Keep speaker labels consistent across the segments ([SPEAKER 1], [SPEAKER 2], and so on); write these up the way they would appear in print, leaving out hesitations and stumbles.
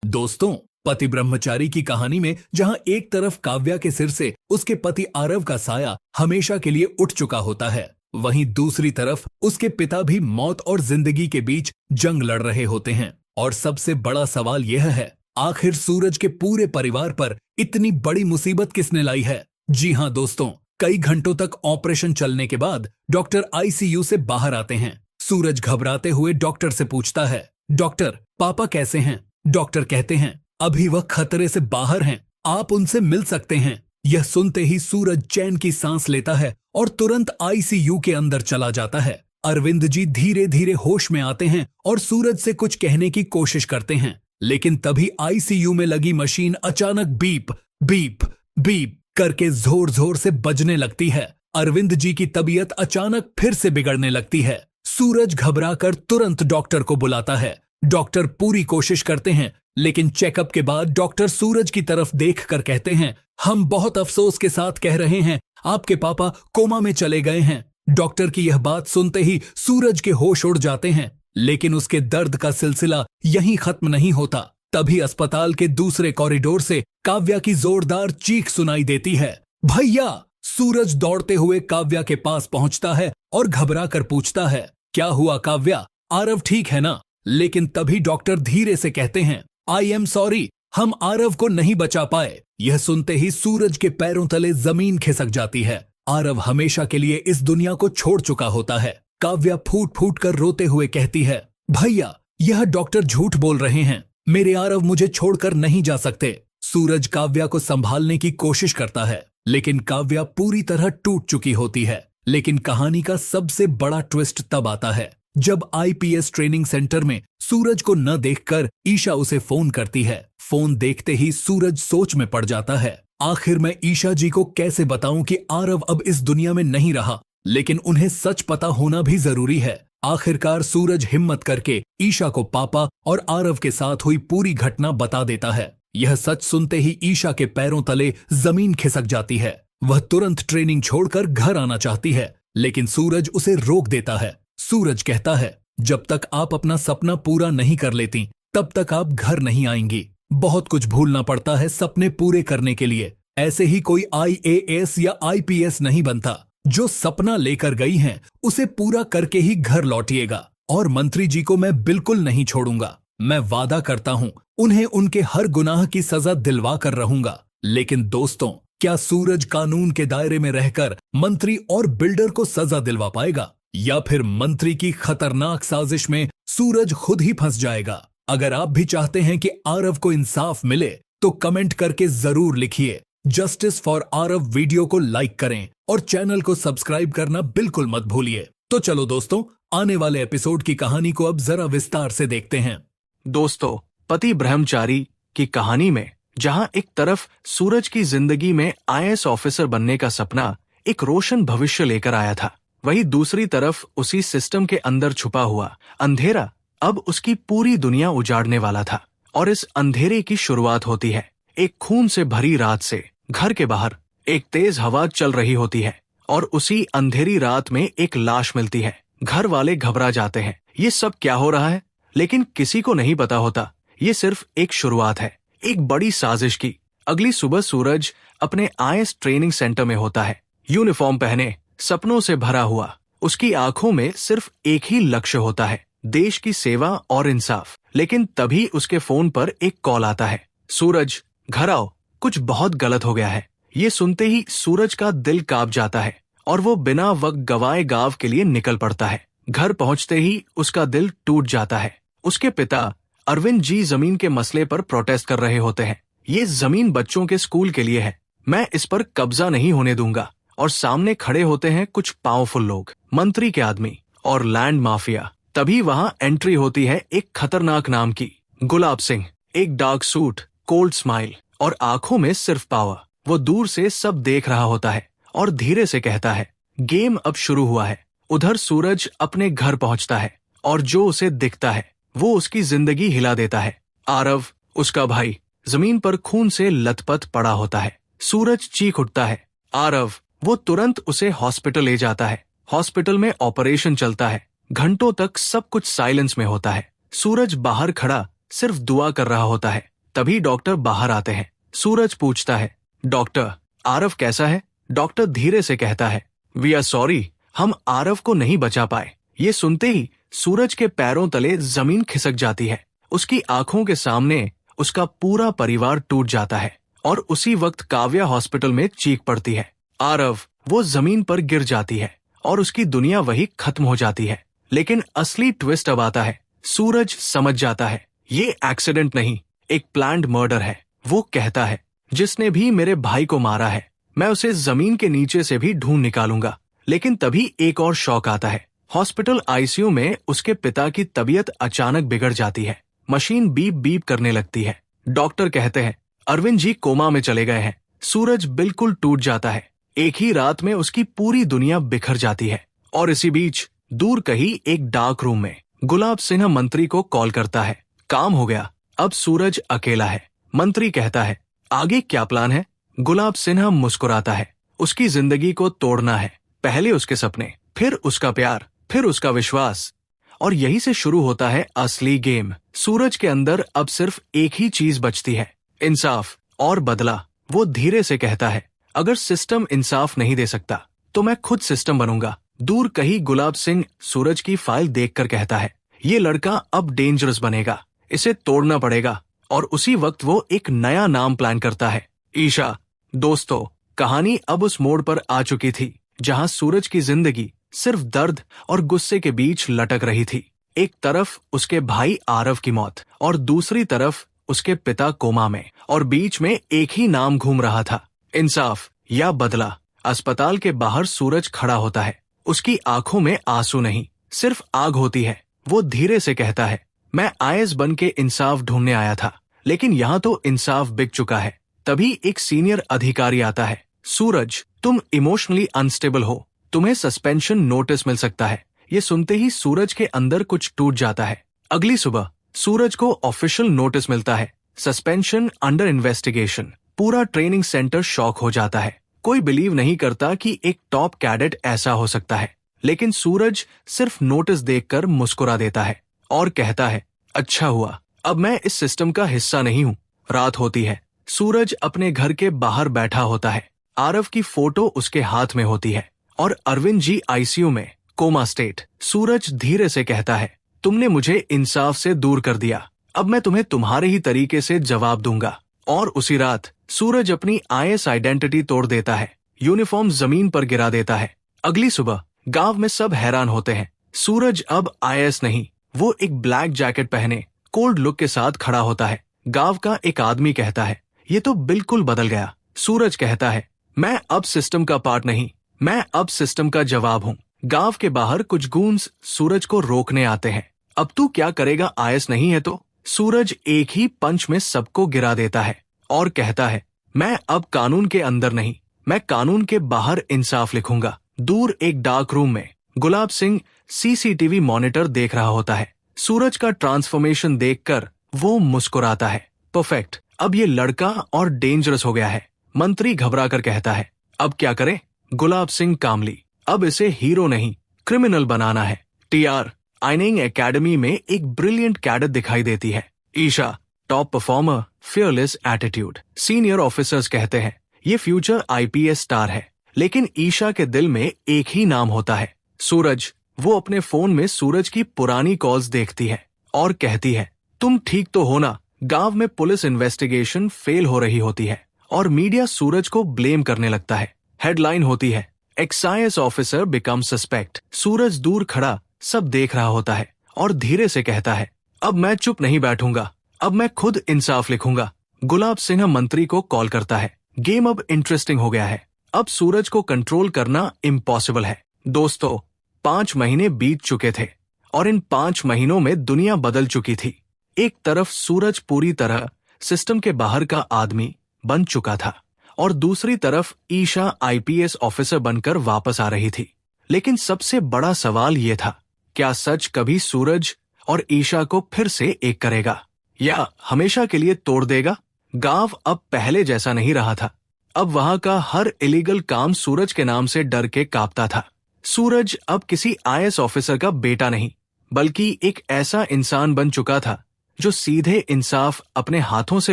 [SPEAKER 1] दोस्तों, पति ब्रह्मचारी की कहानी में जहां एक तरफ काव्या के सिर से उसके पति आरव का साया हमेशा के लिए उठ चुका होता है, वहीं दूसरी तरफ उसके पिता भी मौत और जिंदगी के बीच जंग लड़ रहे होते हैं। और सबसे बड़ा सवाल यह है, आखिर सूरज के पूरे परिवार पर इतनी बड़ी मुसीबत किसने लाई है? जी हां दोस्तों, कई घंटों तक ऑपरेशन चलने के बाद डॉक्टर आईसीयू से बाहर आते हैं। सूरज घबराते हुए डॉक्टर से पूछता है, डॉक्टर, पापा कैसे हैं? डॉक्टर कहते हैं, अभी वह खतरे से बाहर हैं, आप उनसे मिल सकते हैं। यह सुनते ही सूरज चैन की सांस लेता है और तुरंत आईसीयू के अंदर चला जाता है। अरविंद जी धीरे धीरे होश में आते हैं और सूरज से कुछ कहने की कोशिश करते हैं, लेकिन तभी आईसीयू में लगी मशीन अचानक बीप बीप बीप करके जोर जोर से बजने लगती है। अरविंद जी की तबीयत अचानक फिर से बिगड़ने लगती है। सूरज घबराकर तुरंत डॉक्टर को बुलाता है। डॉक्टर पूरी कोशिश करते हैं, लेकिन चेकअप के बाद डॉक्टर सूरज की तरफ देखकर कहते हैं, हम बहुत अफसोस के साथ कह रहे हैं, आपके पापा कोमा में चले गए हैं। डॉक्टर की यह बात सुनते ही सूरज के होश उड़ जाते हैं, लेकिन उसके दर्द का सिलसिला यहीं खत्म नहीं होता। तभी अस्पताल के दूसरे कॉरिडोर से काव्या की जोरदार चीख सुनाई देती है, भैया! सूरज दौड़ते हुए काव्या के पास पहुंचता है और घबरा कर पूछता है, क्या हुआ काव्या, आरव ठीक है ना? लेकिन तभी डॉक्टर धीरे से कहते हैं, आई एम सॉरी, हम आरव को नहीं बचा पाए। यह सुनते ही सूरज के पैरों तले जमीन खिसक जाती है। आरव हमेशा के लिए इस दुनिया को छोड़ चुका होता है। काव्या फूट फूट कर रोते हुए कहती है, भैया, यह डॉक्टर झूठ बोल रहे हैं, मेरे आरव मुझे छोड़कर नहीं जा सकते। सूरज काव्या को संभालने की कोशिश करता है, लेकिन काव्या पूरी तरह टूट चुकी होती है। लेकिन कहानी का सबसे बड़ा ट्विस्ट तब आता है जब आईपीएस ट्रेनिंग सेंटर में सूरज को न देखकर ईशा उसे फोन करती है। फोन देखते ही सूरज सोच में पड़ जाता है, आखिर मैं ईशा जी को कैसे बताऊं कि आरव अब इस दुनिया में नहीं रहा? लेकिन उन्हें सच पता होना भी जरूरी है। आखिरकार सूरज हिम्मत करके ईशा को पापा और आरव के साथ हुई पूरी घटना बता देता है। यह सच सुनते ही ईशा के पैरों तले जमीन खिसक जाती है। वह तुरंत ट्रेनिंग छोड़कर घर आना चाहती है, लेकिन सूरज उसे रोक देता है। सूरज कहता है, जब तक आप अपना सपना पूरा नहीं कर लेती, तब तक आप घर नहीं आएंगी। बहुत कुछ भूलना पड़ता है सपने पूरे करने के लिए। ऐसे ही कोई आईएएस या आईपीएस नहीं बनता। जो सपना लेकर गई हैं, उसे पूरा करके ही घर लौटिएगा। और मंत्री जी को मैं बिल्कुल नहीं छोड़ूंगा। मैं वादा करता हूं, उन्हें उनके हर गुनाह की सजा दिलवा कर रहूंगा। लेकिन दोस्तों, क्या सूरज कानून के दायरे में रहकर मंत्री और बिल्डर को सजा दिलवा पाएगा, या फिर मंत्री की खतरनाक साजिश में सूरज खुद ही फंस जाएगा? अगर आप भी चाहते हैं कि आरव को इंसाफ मिले, तो कमेंट करके जरूर लिखिए जस्टिस फॉर आरव। वीडियो को लाइक करें और चैनल को सब्सक्राइब करना बिल्कुल मत भूलिए। तो चलो दोस्तों, आने वाले एपिसोड की कहानी को अब जरा विस्तार से देखते हैं।
[SPEAKER 2] दोस्तों, पति ब्रह्मचारी की कहानी में जहां एक तरफ सूरज की जिंदगी में आईएएस ऑफिसर बनने का सपना एक रोशन भविष्य लेकर आया था, वहीं दूसरी तरफ उसी सिस्टम के अंदर छुपा हुआ अंधेरा अब उसकी पूरी दुनिया उजाड़ने वाला था। और इस अंधेरे की शुरुआत होती है एक खून से भरी रात से। घर के बाहर एक तेज हवा चल रही होती है और उसी अंधेरी रात में एक लाश मिलती है। घर वाले घबरा जाते हैं, ये सब क्या हो रहा है? लेकिन किसी को नहीं पता होता, ये सिर्फ एक शुरुआत है एक बड़ी साजिश की। अगली सुबह सूरज अपने आईएएस ट्रेनिंग सेंटर में होता है, यूनिफॉर्म पहने, सपनों से भरा हुआ। उसकी आंखों में सिर्फ एक ही लक्ष्य होता है, देश की सेवा और इंसाफ। लेकिन तभी उसके फोन पर एक कॉल आता है, सूरज घर आओ, कुछ बहुत गलत हो गया है। ये सुनते ही सूरज का दिल कांप जाता है और वो बिना वक्त गवाए गांव के लिए निकल पड़ता है। घर पहुंचते ही उसका दिल टूट जाता है। उसके पिता अरविंद जी जमीन के मसले पर प्रोटेस्ट कर रहे होते हैं। ये जमीन बच्चों के स्कूल के लिए है, मैं इस पर कब्जा नहीं होने दूंगा। और सामने खड़े होते हैं कुछ पावरफुल लोग, मंत्री के आदमी और लैंड माफिया। तभी वहां एंट्री होती है एक खतरनाक नाम की गुलाब सिंह। एक डार्क सूट, कोल्ड स्माइल और आंखों में सिर्फ पावर। वो दूर से सब देख रहा होता है और धीरे से कहता है, गेम अब शुरू हुआ है। उधर सूरज अपने घर पहुंचता है और जो उसे दिखता है वो उसकी जिंदगी हिला देता है। आरव, उसका भाई, जमीन पर खून से लथपथ पड़ा होता है। सूरज चीख उठता है, आरव! वो तुरंत उसे हॉस्पिटल ले जाता है। हॉस्पिटल में ऑपरेशन चलता है। घंटों तक सब कुछ साइलेंस में होता है। सूरज बाहर खड़ा सिर्फ दुआ कर रहा होता है, तभी डॉक्टर बाहर आते हैं। सूरज पूछता है, डॉक्टर आरव कैसा है? डॉक्टर धीरे से कहता है, वी आर सॉरी, हम आरव को नहीं बचा पाए। ये सुनते ही सूरज के पैरों तले जमीन खिसक जाती है। उसकी आंखों के सामने उसका पूरा परिवार टूट जाता है और उसी वक्त काव्या हॉस्पिटल में चीख पड़ती है। आरव, वो जमीन पर गिर जाती है और उसकी दुनिया वही खत्म हो जाती है। लेकिन असली ट्विस्ट अब आता है। सूरज समझ जाता है ये एक्सीडेंट नहीं, एक प्लान्ड मर्डर है। वो कहता है, जिसने भी मेरे भाई को मारा है मैं उसे जमीन के नीचे से भी ढूंढ निकालूंगा। लेकिन तभी एक और शॉक आता है। हॉस्पिटल आईसीयू में उसके पिता की तबीयत अचानक बिगड़ जाती है। मशीन बीप बीप करने लगती है। डॉक्टर कहते हैं, अरविंद जी कोमा में चले गए हैं। सूरज बिल्कुल टूट जाता है। एक ही रात में उसकी पूरी दुनिया बिखर जाती है। और इसी बीच दूर कहीं एक डार्क रूम में गुलाब सिन्हा मंत्री को कॉल करता है। काम हो गया, अब सूरज अकेला है। मंत्री कहता है, आगे क्या प्लान है? गुलाब सिन्हा मुस्कुराता है। उसकी जिंदगी को तोड़ना है। पहले उसके सपने, फिर उसका प्यार, फिर उसका विश्वास। और यही से शुरू होता है असली गेम। सूरज के अंदर अब सिर्फ एक ही चीज बचती है, इंसाफ और बदला। वो धीरे से कहता है, अगर सिस्टम इंसाफ नहीं दे सकता तो मैं खुद सिस्टम बनूंगा। दूर कहीं गुलाब सिंह सूरज की फाइल देखकर कहता है, ये लड़का अब डेंजरस बनेगा, इसे तोड़ना पड़ेगा। और उसी वक्त वो एक नया नाम प्लान करता है, ईशा। दोस्तों, कहानी अब उस मोड़ पर आ चुकी थी जहां सूरज की जिंदगी सिर्फ दर्द और गुस्से के बीच लटक रही थी। एक तरफ उसके भाई आरव की मौत और दूसरी तरफ उसके पिता कोमा में, और बीच में एक ही नाम घूम रहा था, इंसाफ या बदला। अस्पताल के बाहर सूरज खड़ा होता है। उसकी आंखों में आंसू नहीं, सिर्फ आग होती है। वो धीरे से कहता है, मैं आईएएस बन के इंसाफ ढूंढने आया था, लेकिन यहाँ तो इंसाफ बिक चुका है। तभी एक सीनियर अधिकारी आता है, सूरज तुम इमोशनली अनस्टेबल हो, तुम्हें सस्पेंशन नोटिस मिल सकता है। ये सुनते ही सूरज के अंदर कुछ टूट जाता है। अगली सुबह सूरज को ऑफिशियल नोटिस मिलता है, सस्पेंशन अंडर इन्वेस्टिगेशन। पूरा ट्रेनिंग सेंटर शॉक हो जाता है। कोई बिलीव नहीं करता कि एक टॉप कैडेट ऐसा हो सकता है। लेकिन सूरज सिर्फ नोटिस देखकर मुस्कुरा देता है और कहता है, अच्छा हुआ, अब मैं इस सिस्टम का हिस्सा नहीं हूँ। रात होती है। सूरज अपने घर के बाहर बैठा होता है। आरव की फोटो उसके हाथ में होती है और अरविंद जी आईसीयू में, कोमा स्टेट। सूरज धीरे से कहता है, तुमने मुझे इंसाफ से दूर कर दिया, अब मैं तुम्हें तुम्हारे ही तरीके से जवाब दूंगा। और उसी रात सूरज अपनी आईएएस आइडेंटिटी तोड़ देता है, यूनिफॉर्म जमीन पर गिरा देता है। अगली सुबह गांव में सब हैरान होते हैं। सूरज अब आईएएस नहीं, वो एक ब्लैक जैकेट पहने कोल्ड लुक के साथ खड़ा होता है। गांव का एक आदमी कहता है, ये तो बिल्कुल बदल गया। सूरज कहता है, मैं अब सिस्टम का पार्ट नहीं, मैं अब सिस्टम का जवाब हूँ। गांव के बाहर कुछ गूंज सूरज को रोकने आते हैं। अब तू क्या करेगा, आईएएस नहीं है तो? सूरज एक ही पंच में सबको गिरा देता है और कहता है, मैं अब कानून के अंदर नहीं, मैं कानून के बाहर इंसाफ लिखूंगा। दूर एक डार्क रूम में गुलाब सिंह सीसीटीवी मॉनिटर देख रहा होता है। सूरज का ट्रांसफॉर्मेशन देखकर वो मुस्कुराता है, परफेक्ट, अब ये लड़का और डेंजरस हो गया है। मंत्री घबरा कर कहता है, अब क्या करें? गुलाब सिंह कामली, अब इसे हीरो नहीं क्रिमिनल बनाना है। टीआर आइनिंग एकेडमी में एक ब्रिलियंट कैडेट दिखाई देती है, Isha, top performer, fearless attitude. Senior officers कहते हैं, ये फ्यूचर आईपीएस स्टार है। लेकिन ईशा के दिल में एक ही नाम होता है, सूरज। वो अपने फोन में सूरज की पुरानी कॉल्स देखती है और कहती है, तुम ठीक तो हो ना? गांव में पुलिस इन्वेस्टिगेशन फेल हो रही होती है और मीडिया सूरज को ब्लेम करने लगता है। हेडलाइन होती है, एक्साइज ऑफिसर बिकम सस्पेक्ट। सूरज दूर खड़ा सब देख रहा होता है और धीरे से कहता है, अब मैं चुप नहीं बैठूंगा, अब मैं खुद इंसाफ लिखूंगा। गुलाब सिन्हा मंत्री को कॉल करता है, गेम अब इंटरेस्टिंग हो गया है, अब सूरज को कंट्रोल करना इम्पॉसिबल है। दोस्तों, 5 महीने बीत चुके थे और इन 5 महीनों में दुनिया बदल चुकी थी। एक तरफ सूरज पूरी तरह सिस्टम के बाहर का आदमी बन चुका था और दूसरी तरफ ईशा आईपीएस ऑफिसर बनकर वापस आ रही थी। लेकिन सबसे बड़ा सवाल ये था, क्या सच कभी सूरज और ईशा को फिर से एक करेगा या हमेशा के लिए तोड़ देगा? गांव अब पहले जैसा नहीं रहा था। अब वहां का हर इलीगल काम सूरज के नाम से डर के कांपता था। सूरज अब किसी आईएएस ऑफिसर का बेटा नहीं, बल्कि एक ऐसा इंसान बन चुका था जो सीधे इंसाफ अपने हाथों से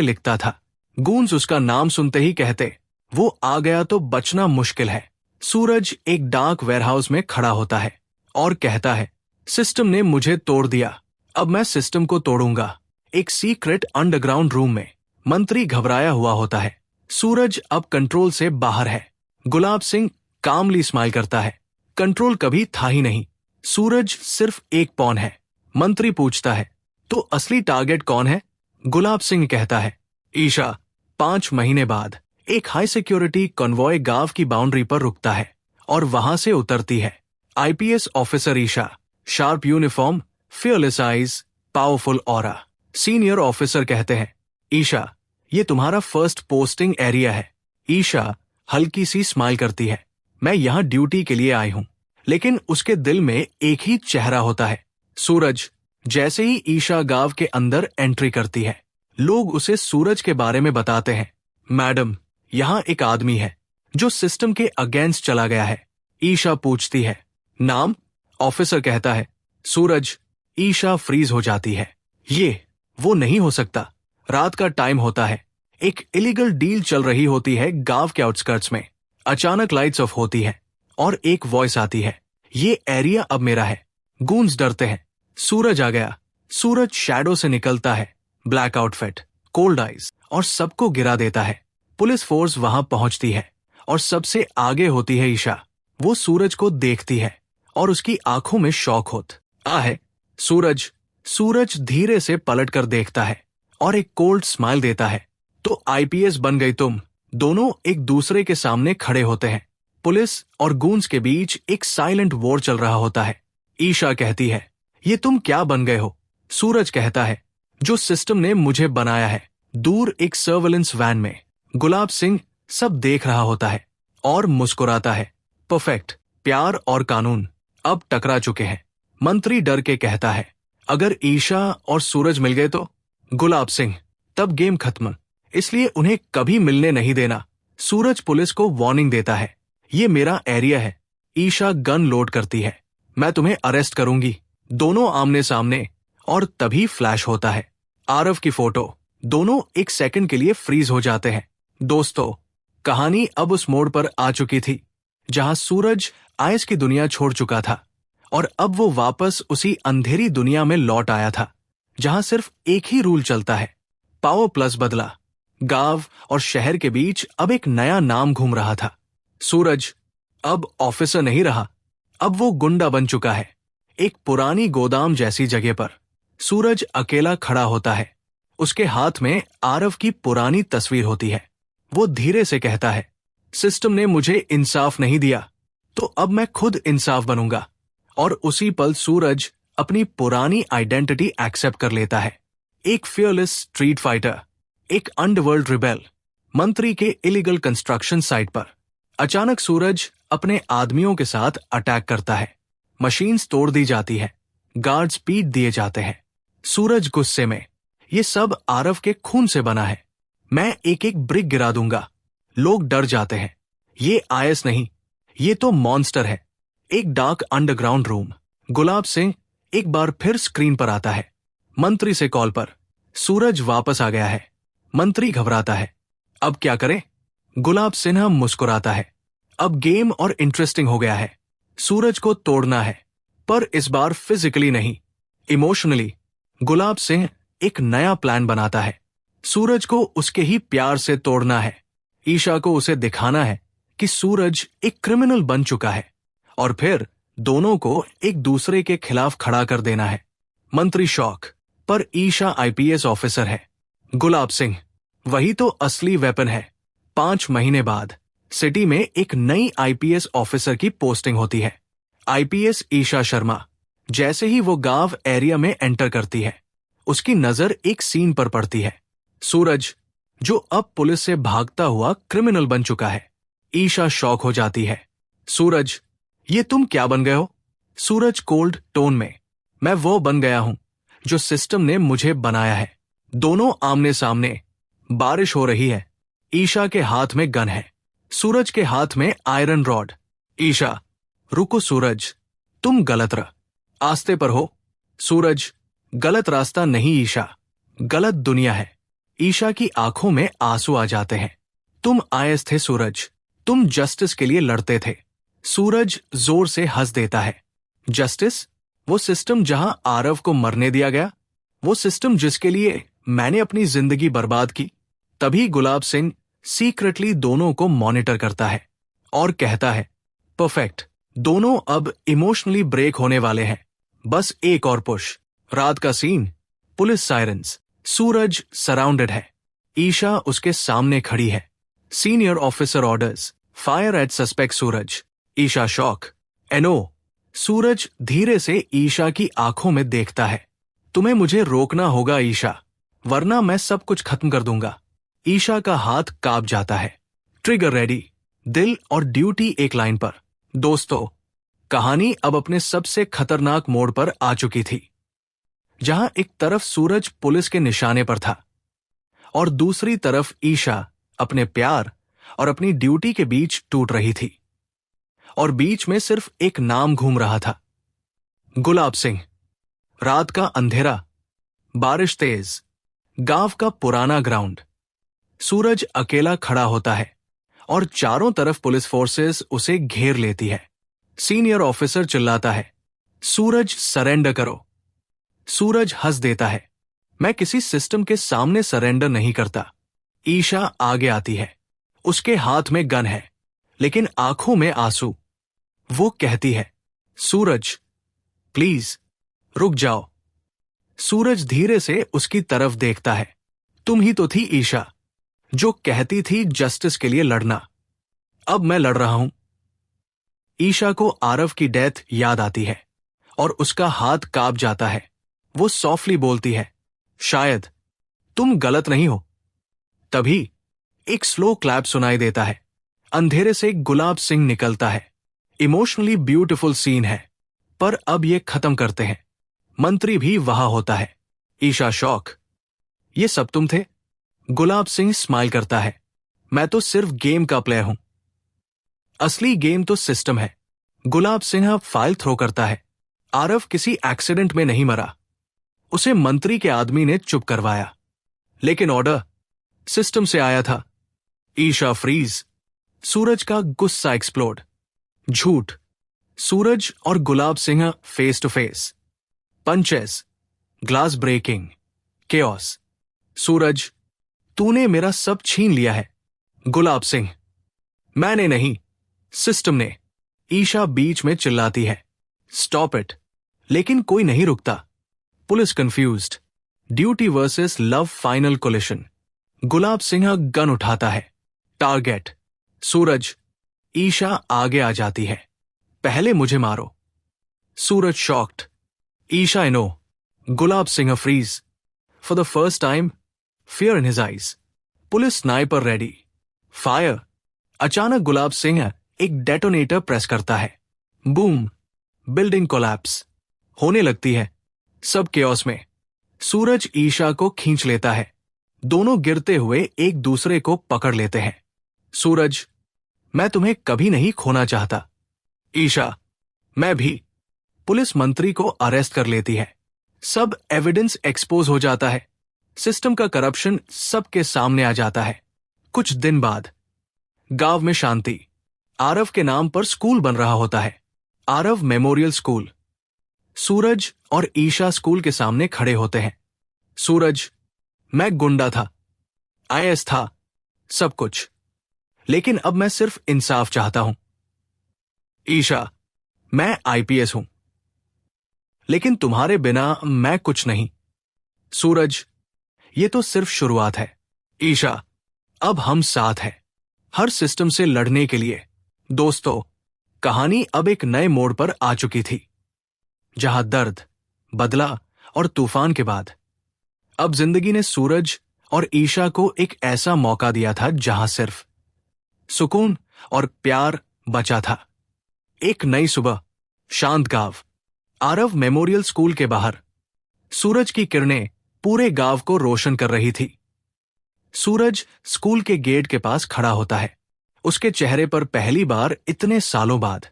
[SPEAKER 2] लिखता था। गूंज उसका नाम सुनते ही कहते, वो आ गया तो बचना मुश्किल है। सूरज एक डार्क वेयरहाउस में खड़ा होता है और कहता है, सिस्टम ने मुझे तोड़ दिया, अब मैं सिस्टम को तोड़ूंगा। एक सीक्रेट अंडरग्राउंड रूम में मंत्री घबराया हुआ होता है। सूरज अब कंट्रोल से बाहर है। गुलाब सिंह कामली स्माइल करता है। कंट्रोल कभी था ही नहीं। सूरज सिर्फ एक पॉन है। मंत्री पूछता है, तो असली टारगेट कौन है? गुलाब सिंह कहता है, ईशा। 5 महीने बाद एक हाई सिक्योरिटी कॉन्वॉय गांव की बाउंड्री पर रुकता है और वहां से उतरती है। IPS officer Isha, sharp uniform, fearless eyes, powerful aura. Senior officer कहते हैं, ईशा, ये तुम्हारा फर्स्ट पोस्टिंग एरिया है। ईशा हल्की सी स्माइल करती है, मैं यहां ड्यूटी के लिए आई हूं। लेकिन उसके दिल में एक ही चेहरा होता है, सूरज। जैसे ही ईशा गांव के अंदर एंट्री करती है, लोग उसे सूरज के बारे में बताते हैं। मैडम, यहां एक आदमी है जो सिस्टम के अगेंस्ट चला गया है। ईशा पूछती है, नाम? ऑफिसर कहता है, सूरज। ईशा फ्रीज हो जाती है। वो नहीं हो सकता। रात का टाइम होता है। एक इलीगल डील चल रही होती है गांव के आउटस्कर्ट्स में। अचानक लाइट्स ऑफ होती है और एक वॉइस आती है, ये एरिया अब मेरा है। गूंज डरते हैं। सूरज आ गया। सूरज शैडो से निकलता है, ब्लैक आउटफिट, कोल्ड आइज, और सबको गिरा देता है। पुलिस फोर्स वहां पहुंचती है और सबसे आगे होती है ईशा। वो सूरज को देखती है और उसकी आंखों में शौक होता है। सूरज धीरे से पलट कर देखता है और एक कोल्ड स्माइल देता है। तो आईपीएस बन गई तुम। दोनों एक दूसरे के सामने खड़े होते हैं। पुलिस और गूंज के बीच एक साइलेंट वॉर चल रहा होता है। ईशा कहती है, ये तुम क्या बन गए हो? सूरज कहता है, जो सिस्टम ने मुझे बनाया है। दूर एक सर्वेलेंस वैन में गुलाब सिंह सब देख रहा होता है और मुस्कुराता है। परफेक्ट। प्यार और कानून अब टकरा चुके हैं। मंत्री डर के कहता है, अगर ईशा और सूरज मिल गए तो? गुलाब सिंह, तब गेम खत्म, इसलिए उन्हें कभी मिलने नहीं देना। सूरज पुलिस को वार्निंग देता है, ये मेरा एरिया है। ईशा गन लोड करती है, मैं तुम्हें अरेस्ट करूंगी। दोनों आमने सामने, और तभी फ्लैश होता है। आरव की फोटो। दोनों एक सेकंड के लिए फ्रीज हो जाते हैं। दोस्तों, कहानी अब उस मोड़ पर आ चुकी थी जहां सूरज आइस की दुनिया छोड़ चुका था और अब वो वापस उसी अंधेरी दुनिया में लौट आया था जहां सिर्फ एक ही रूल चलता है। पावर प्लस बदला। गांव और शहर के बीच अब एक नया नाम घूम रहा था। सूरज अब ऑफिसर नहीं रहा, अब वो गुंडा बन चुका है। एक पुरानी गोदाम जैसी जगह पर सूरज अकेला खड़ा होता है। उसके हाथ में आरव की पुरानी तस्वीर होती है। वो धीरे से कहता है, सिस्टम ने मुझे इंसाफ नहीं दिया, तो अब मैं खुद इंसाफ बनूंगा। और उसी पल सूरज अपनी पुरानी आइडेंटिटी एक्सेप्ट कर लेता है। एक फियरलेस स्ट्रीट फाइटर, एक अंडरवर्ल्ड रिबेल। मंत्री के इलीगल कंस्ट्रक्शन साइट पर अचानक सूरज अपने आदमियों के साथ अटैक करता है। मशीन्स तोड़ दी जाती है, गार्ड्स पीट दिए जाते हैं। सूरज गुस्से में, ये सब आरव के खून से बना है, मैं एक एक ब्रिक गिरा दूंगा। लोग डर जाते हैं, ये आयस नहीं, ये तो मॉन्स्टर है। एक dark underground room. Gulab Singh एक बार फिर स्क्रीन पर आता है। मंत्री से कॉल पर, सूरज वापस आ गया है। मंत्री घबराता है, अब क्या करें? गुलाब सिन्हा मुस्कुराता है, अब गेम और इंटरेस्टिंग हो गया है। सूरज को तोड़ना है, पर इस बार फिजिकली नहीं, इमोशनली। गुलाब सिंह एक नया प्लान बनाता है। सूरज को उसके ही प्यार से तोड़ना है। ईशा को उसे दिखाना है कि सूरज एक क्रिमिनल बन चुका है, और फिर दोनों को एक दूसरे के खिलाफ खड़ा कर देना है। मंत्री शॉक, पर ईशा आईपीएस ऑफिसर है। गुलाब सिंह, वही तो असली वेपन है। 5 महीने बाद सिटी में एक नई आईपीएस ऑफिसर की पोस्टिंग होती है। आईपीएस ईशा शर्मा। जैसे ही वो गांव एरिया में एंटर करती है, उसकी नजर एक सीन पर पड़ती है। सूरज, जो अब पुलिस से भागता हुआ क्रिमिनल बन चुका है। ईशा शॉक हो जाती है। सूरज, ये तुम क्या बन गए हो? सूरज कोल्ड टोन में, मैं वो बन गया हूं जो सिस्टम ने मुझे बनाया है। दोनों आमने सामने। बारिश हो रही है। ईशा के हाथ में गन है, सूरज के हाथ में आयरन रॉड। ईशा, रुको सूरज, तुम गलत आस्ते पर हो। सूरज, गलत रास्ता नहीं ईशा, गलत दुनिया है। ईशा की आंखों में आंसू आ जाते हैं। तुम आईएएस थे सूरज, तुम जस्टिस के लिए लड़ते थे। सूरज जोर से हंस देता है। जस्टिस? वो सिस्टम जहां आरव को मरने दिया गया, वो सिस्टम जिसके लिए मैंने अपनी जिंदगी बर्बाद की। तभी गुलाब सिंह सीक्रेटली दोनों को मॉनिटर करता है और कहता है, परफेक्ट, दोनों अब इमोशनली ब्रेक होने वाले हैं, बस एक और पुश। रात का scene, police sirens, Suraj surrounded है। ईशा उसके सामने खड़ी है। Senior officer orders, fire at suspect Suraj. Isha shock, एनो। सूरज धीरे से ईशा की आंखों में देखता है। तुम्हें मुझे रोकना होगा ईशा, वरना मैं सब कुछ खत्म कर दूंगा। ईशा का हाथ कांप जाता है। ट्रिगर रेडी, दिल और ड्यूटी एक लाइन पर। दोस्तों, कहानी अब अपने सबसे खतरनाक मोड़ पर आ चुकी थी, जहां एक तरफ सूरज पुलिस के निशाने पर था और दूसरी तरफ ईशा अपने प्यार और अपनी ड्यूटी के बीच टूट रही थी। और बीच में सिर्फ एक नाम घूम रहा था, गुलाब सिंह। रात का अंधेरा, बारिश तेज, गांव का पुराना ग्राउंड। सूरज अकेला खड़ा होता है और चारों तरफ पुलिस फोर्सेस उसे घेर लेती है। सीनियर ऑफिसर चिल्लाता है, सूरज सरेंडर करो। सूरज हंस देता है, मैं किसी सिस्टम के सामने सरेंडर नहीं करता। ईशा आगे आती है। उसके हाथ में गन है, लेकिन आंखों में आंसू। वो कहती है, सूरज प्लीज रुक जाओ। सूरज धीरे से उसकी तरफ देखता है। तुम ही तो थी ईशा, जो कहती थी जस्टिस के लिए लड़ना। अब मैं लड़ रहा हूं। ईशा को आरव की डेथ याद आती है और उसका हाथ कांप जाता है। वो सॉफ्टली बोलती है, शायद तुम गलत नहीं हो। तभी एक स्लो क्लैप सुनाई देता है। अंधेरे से गुलाब सिंह निकलता है। इमोशनली ब्यूटीफुल सीन है, पर अब ये खत्म करते हैं। मंत्री भी वहां होता है। ईशा शॉक, ये सब तुम थे? गुलाब सिंह स्माइल करता है, मैं तो सिर्फ गेम का प्लेयर हूं, असली गेम तो सिस्टम है। गुलाब सिंह फाइल थ्रो करता है। आरव किसी एक्सीडेंट में नहीं मरा, उसे मंत्री के आदमी ने चुप करवाया, लेकिन ऑर्डर सिस्टम से आया था। ईशा फ्रीज। सूरज का गुस्सा एक्सप्लोड। झूठ। सूरज और Gulab Singh face to face. Punches, glass breaking, chaos. Suraj, तूने मेरा सब छीन लिया है। गुलाब सिंह, मैंने नहीं, सिस्टम ने। ईशा बीच में चिल्लाती है, स्टॉप इट, लेकिन कोई नहीं रुकता। Police confused. Duty versus love final collision. Gulab Singh gun उठाता है। टारगेट सूरज। ईशा आगे आ जाती है, पहले मुझे मारो। Suraj shocked. Isha no. Gulab Singh freeze. For the first time, fear in his eyes. Police sniper ready. Fire. अचानक गुलाब सिंह एक डेटोनेटर प्रेस करता है। बूम। बिल्डिंग कोलैप्स होने लगती है। सब केओस में। सूरज ईशा को खींच लेता है। दोनों गिरते हुए एक दूसरे को पकड़ लेते हैं। सूरज, मैं तुम्हें कभी नहीं खोना चाहता। ईशा, मैं भी। पुलिस मंत्री को अरेस्ट कर लेती है। सब एविडेंस एक्सपोज हो जाता है। सिस्टम का करप्शन सबके सामने आ जाता है। कुछ दिन बाद गांव में शांति। आरव के नाम पर स्कूल बन रहा होता है, आरव मेमोरियल स्कूल। सूरज और ईशा स्कूल के सामने खड़े होते हैं। सूरज, मैं गुंडा था, आईएएस था, सब कुछ, लेकिन अब मैं सिर्फ इंसाफ चाहता हूं। ईशा, मैं आईपीएस हूं, लेकिन तुम्हारे बिना मैं कुछ नहीं। सूरज, ये तो सिर्फ शुरुआत है। ईशा, अब हम साथ हैं, हर सिस्टम से लड़ने के लिए। दोस्तों, कहानी अब एक नए मोड़ पर आ चुकी थी, जहां दर्द, बदला और तूफान के बाद अब जिंदगी ने सूरज और ईशा को एक ऐसा मौका दिया था जहां सिर्फ सुकून और प्यार बचा था। एक नई सुबह, शांत गांव, आरव मेमोरियल स्कूल के बाहर। सूरज की किरणें पूरे गांव को रोशन कर रही थी। सूरज स्कूल के गेट के पास खड़ा होता है। उसके चेहरे पर पहली बार इतने सालों बाद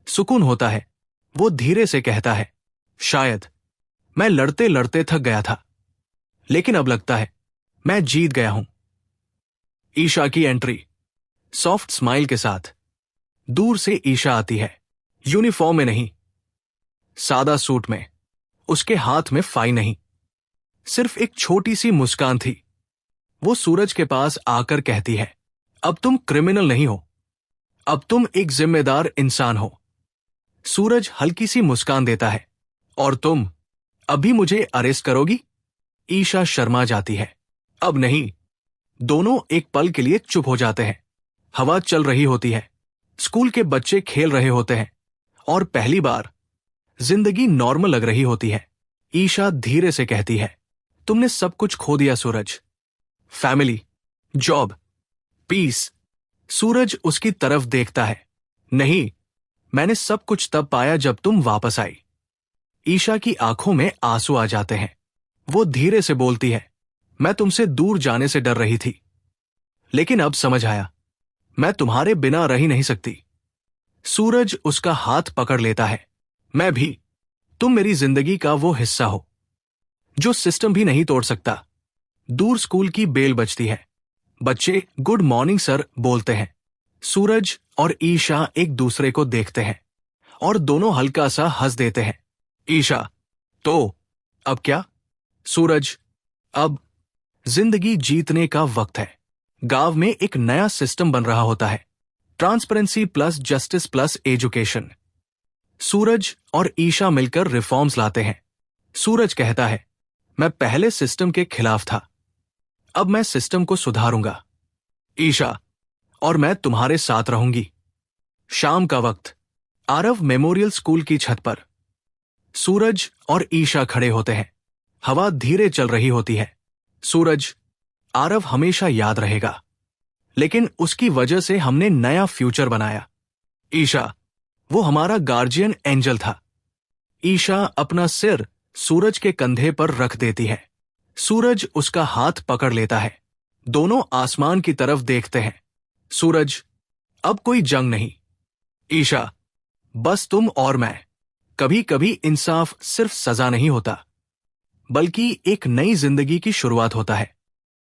[SPEAKER 2] सुकून होता है। वो धीरे से कहता है, शायद मैं लड़ते लड़ते थक गया था, लेकिन अब लगता है मैं जीत गया हूं। ईशा की एंट्री, सॉफ्ट स्माइल के साथ। दूर से ईशा आती है, यूनिफॉर्म में नहीं, सादा सूट में। उसके हाथ में फाई नहीं, सिर्फ एक छोटी सी मुस्कान थी। वो सूरज के पास आकर कहती है, अब तुम क्रिमिनल नहीं हो, अब तुम एक जिम्मेदार इंसान हो। सूरज हल्की सी मुस्कान देता है, और तुम अभी मुझे अरेस्ट करोगी? ईशा शर्मा जाती है। अब नहीं। दोनों एक पल के लिए चुप हो जाते हैं। हवा चल रही होती है, स्कूल के बच्चे खेल रहे होते हैं, और पहली बार जिंदगी नॉर्मल लग रही होती है। ईशा धीरे से कहती है, तुमने सब कुछ खो दिया सूरज, फैमिली, जॉब, पीस। सूरज उसकी तरफ देखता है। नहीं, मैंने सब कुछ तब पाया जब तुम वापस आई। ईशा की आंखों में आंसू आ जाते हैं। वो धीरे से बोलती है, मैं तुमसे दूर जाने से डर रही थी, लेकिन अब समझ आया, मैं तुम्हारे बिना रह ही नहीं सकती। सूरज उसका हाथ पकड़ लेता है। मैं भी। तुम मेरी जिंदगी का वो हिस्सा हो जो सिस्टम भी नहीं तोड़ सकता। दूर स्कूल की बेल बजती है। बच्चे गुड मॉर्निंग सर बोलते हैं। सूरज और ईशा एक दूसरे को देखते हैं और दोनों हल्का सा हंस देते हैं। ईशा, तो अब क्या? सूरज, अब जिंदगी जीतने का वक्त है। गांव में एक नया सिस्टम बन रहा होता है, transparency plus justice plus education. Suraj और ईशा मिलकर रिफॉर्म्स लाते हैं। सूरज कहता है, मैं पहले सिस्टम के खिलाफ था, अब मैं सिस्टम को सुधारूंगा। ईशा, और मैं तुम्हारे साथ रहूंगी। शाम का वक्त, आरव मेमोरियल स्कूल की छत पर। सूरज और ईशा खड़े होते हैं। हवा धीरे चल रही होती है। सूरज, आरव हमेशा याद रहेगा, लेकिन उसकी वजह से हमने नया फ्यूचर बनाया। ईशा, वो हमारा गार्जियन एंजल था। ईशा अपना सिर सूरज के कंधे पर रख देती है। सूरज उसका हाथ पकड़ लेता है। दोनों आसमान की तरफ देखते हैं। सूरज, अब कोई जंग नहीं। ईशा, बस तुम और मैं। कभी कभी इंसाफ सिर्फ सजा नहीं होता, बल्कि एक नई जिंदगी की शुरुआत होता है।